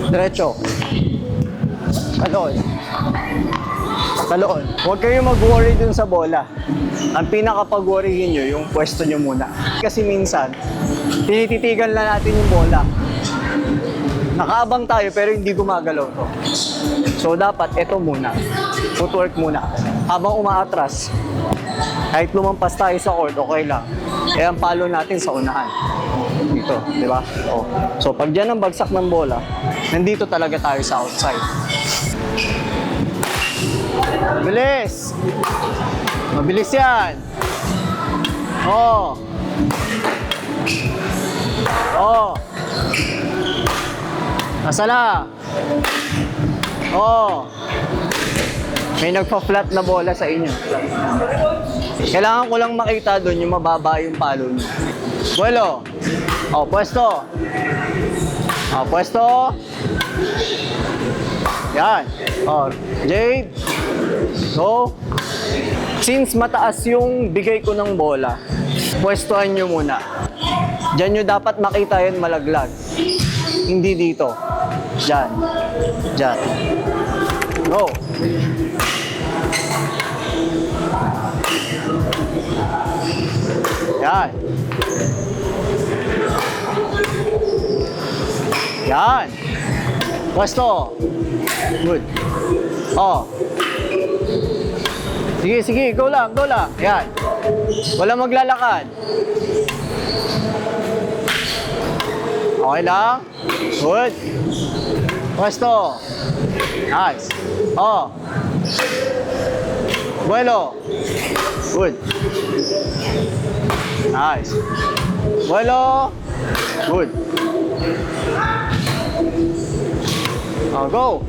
Diretso. Talon. Talon. Huwag kayong mag-worry dun sa bola. Ang pinaka-pag-worryin nyo, yung pwesto nyo muna. Kasi minsan, tinititigan lang natin yung bola. Nakaabang tayo pero hindi gumagalaw to. So dapat ito muna. Footwork muna. Habang umaatras, kahit lumampas tayo sa court, okay lang. Eh ang palo natin sa unahan. Dito, di ba? Oh. So pag dyan ang bagsak ng bola, nandito talaga tayo sa outside. Mabilis! Mabilis yan! Oh! Oh! Nasala! Oh! May nagpa-flat na bola sa inyo. Kailangan ko lang makita doon yung mababa yung palo nyo. Buelo! Oh, pwesto! Oh, pwesto! Yan! Oh, Jade! So, since mataas yung bigay ko ng bola, pwestuhan nyo muna. Diyan nyo dapat makita yun malaglag. Hindi dito. Diyan. Diyan. Go! Yan. Yan. Pwesto. Good. Oh. Sige, sige. Go lang, go lang. Yan. Wala maglalakad. Okay lang. Good. Pwesto. Nice. Oh. Buelo. Good. Nice. Buelo. Good. Oh, go.